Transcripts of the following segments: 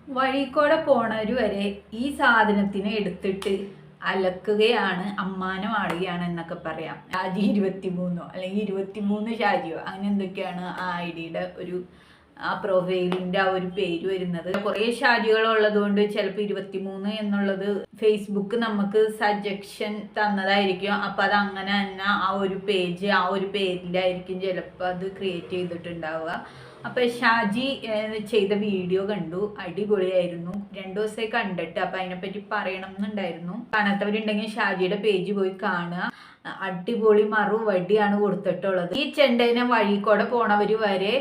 വഴിക്കൂടെ പോണവര് വരെ ഈ സാധനത്തിനെ എടുത്തിട്ട് അലക്കുകയാണ്, അമ്മാനം ആടുകയാണ് എന്നൊക്കെ പറയാം. ഷാജി 23 അല്ലെങ്കിൽ 23 ഷാജിയോ അങ്ങനെ എന്തൊക്കെയാണ് ആ ഐഡിയുടെ ഒരു ആ പ്രൊഫൈലിന്റെ ആ ഒരു പേര് വരുന്നത്. കുറെ ഷാജികൾ ഉള്ളത് കൊണ്ട് ചിലപ്പോൾ 23 എന്നുള്ളത് ഫേസ്ബുക്ക് നമുക്ക് സജഷൻ തന്നതായിരിക്കും. അപ്പൊ അത് അങ്ങനെ തന്നെ ആ ഒരു പേജ് ആ ഒരു പേരിലായിരിക്കും ചിലപ്പോൾ അത് ക്രിയേറ്റ് ചെയ്തിട്ടുണ്ടാവുക. അപ്പൊ ഷാജി ചെയ്ത വീഡിയോ കണ്ടു, അടിപൊളിയായിരുന്നു. 2 ദിവസമായി കണ്ടിട്ട്, അപ്പൊ അതിനെപ്പറ്റി പറയണം എന്നുണ്ടായിരുന്നു. കാണാത്തവരുണ്ടെങ്കിൽ ഷാജിയുടെ പേജ് പോയി കാണുക. അടിപൊളി മറുപടിയാണ് കൊടുത്തിട്ടുള്ളത്. ഈ ചെണ്ടേനെ വഴിക്കൂടെ പോണവര് വരെ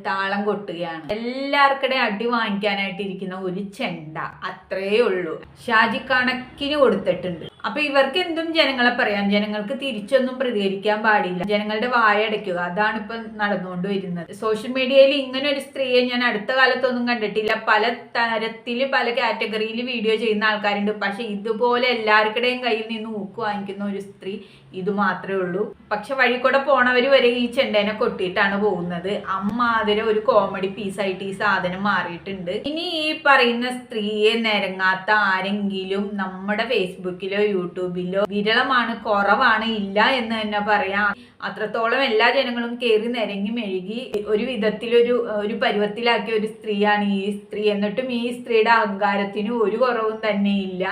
താളം കൊട്ടുകയാണ്. എല്ലാവർക്കിടെ അടി വാങ്ങിക്കാനായിട്ട് ഇരിക്കുന്ന ഒരു ചെണ്ട, അത്രേ ഉള്ളൂ. ഷാജി കണക്കിന് കൊടുത്തിട്ടുണ്ട്. അപ്പൊ ഇവർക്ക് എന്തും ജനങ്ങളെ പറയാം, ജനങ്ങൾക്ക് തിരിച്ചൊന്നും പ്രതികരിക്കാൻ പാടില്ല, ജനങ്ങളുടെ വായ അടയ്ക്കുക. അതാണ് ഇപ്പൊ നടന്നുകൊണ്ട് വരുന്നത്. സോഷ്യൽ മീഡിയയിൽ ഇങ്ങനെ ഒരു സ്ത്രീയെ ഞാൻ അടുത്ത കാലത്തൊന്നും കണ്ടിട്ടില്ല. പല തരത്തില് പല കാറ്റഗറിയിൽ വീഡിയോ ചെയ്യുന്ന ആൾക്കാരുണ്ട്. പക്ഷെ ഇതുപോലെ എല്ലാവർക്കിടെയും കയ്യിൽ നിന്ന് ഊക്ക് വാങ്ങിക്കുന്ന ഒരു സ്ത്രീ ഇത് മാത്രമേ ഉള്ളൂ. പക്ഷെ വഴിക്കൂടെ പോണവര് വരെ ഈ ചെണ്ടേനെ കൊട്ടിയിട്ടാണ് പോകുന്നത്. അമ്മാതിരെ ഒരു കോമഡി പീസായിട്ട് ഈ സാധനം മാറിയിട്ടുണ്ട്. ഇനി ഈ പറയുന്ന സ്ത്രീയെ നിരങ്ങാത്ത ആരെങ്കിലും നമ്മുടെ ഫേസ്ബുക്കിലോ യൂട്യൂബിലോ വിരളമാണ്, കുറവാണ്, ഇല്ല എന്ന് തന്നെ പറയാം. അത്രത്തോളം എല്ലാ ജനങ്ങളും കയറി നിരങ്ങി മെഴുകി ഒരു വിധത്തിലൊരു പരുവത്തിലാക്കിയ ഒരു സ്ത്രീയാണ് ഈ സ്ത്രീ. എന്നിട്ടും ഈ സ്ത്രീയുടെ അഹങ്കാരത്തിന് ഒരു കുറവും തന്നെ ഇല്ല.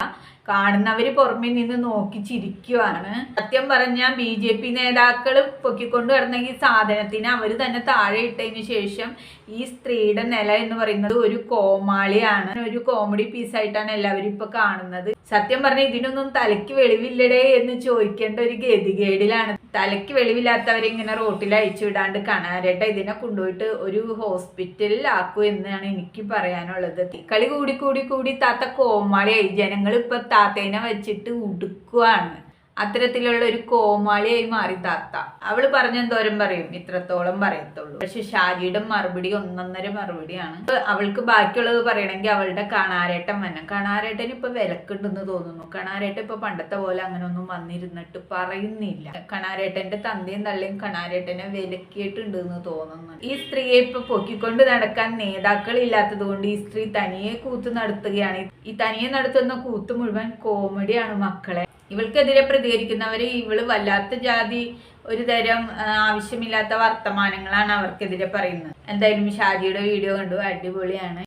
കാണുന്നവര് പുറമെ നിന്ന് നോക്കി ചിരിക്കുവാണ്. സത്യം പറഞ്ഞാൽ BJP നേതാക്കൾ പൊക്കിക്കൊണ്ട് കിടന്ന ഈ സാധനത്തിന് അവര് തന്നെ താഴെ ഇട്ടതിന് ശേഷം ഈ സ്ത്രീയുടെ നില എന്ന് പറയുന്നത് ഒരു കോമാളിയാണ്, ഒരു കോമഡി പീസായിട്ടാണ് എല്ലാവരും ഇപ്പൊ കാണുന്നത്. സത്യം പറഞ്ഞാൽ ഇതിനൊന്നും തലയ്ക്ക് വെളിവില്ലടേ എന്ന് ചോദിക്കേണ്ട ഒരു ഗതികേടിലാണ്. തലയ്ക്ക് വെളിവില്ലാത്തവരെ ഇങ്ങനെ റോട്ടിൽ അഴിച്ചു വിടാണ്ട് കണാരേട്ട ഇതിനെ കൊണ്ടുപോയിട്ട് ഒരു ഹോസ്പിറ്റലിൽ ആക്കൂ എന്നാണ് എനിക്ക് പറയാനുള്ളത്. കളി കൂടി കൂടി കൂടി താത്ത കോമാളിയായി. ജനങ്ങൾ ഇപ്പൊ താത്തേനെ വെച്ചിട്ട് ഉടുക്കുവാണ്. അത്തരത്തിലുള്ള ഒരു കോമാളിയായി മാറി താത്ത. അവള് പറഞ്ഞെന്തോരം പറയും, ഇത്രത്തോളം പറയത്തുള്ളൂ. പക്ഷെ ഷാജിയുടെ മറുപടി ഒന്നൊന്നര മറുപടിയാണ്. അവൾക്ക് ബാക്കിയുള്ളത് പറയണമെങ്കിൽ അവളുടെ കണാരേട്ടൻ വരണം. കണാരേട്ടന് ഇപ്പൊ വിലക്കുണ്ടെന്ന് തോന്നുന്നു. കണാരേട്ടൻ ഇപ്പൊ പണ്ടത്തെ പോലെ അങ്ങനെ ഒന്നും വന്നിരുന്നിട്ട് പറയുന്നില്ല. കണാരേട്ടന്റെ തന്തയും തള്ളിയും കണാരേട്ടനെ വിലക്കിയിട്ടുണ്ട് എന്ന് തോന്നുന്നു. ഈ സ്ത്രീയെ ഇപ്പൊ പൊക്കിക്കൊണ്ട് നടക്കാൻ നേതാക്കൾ ഇല്ലാത്തത് കൊണ്ട് ഈ സ്ത്രീ തനിയെ കൂത്ത് നടത്തുകയാണ്. ഈ തനിയെ നടത്തുന്ന കൂത്ത് മുഴുവൻ കോമഡിയാണ് മക്കളെ. ഇവൾക്കെതിരെ പ്രതികരിക്കുന്നവര് ഇവള് വല്ലാത്ത ജാതി ഒരു തരം ആവശ്യമില്ലാത്ത വർത്തമാനങ്ങളാണ് അവർക്കെതിരെ പറയുന്നത്. എന്തായാലും ഷാജിയുടെ വീഡിയോ കണ്ടു, അടിപൊളിയാണ്.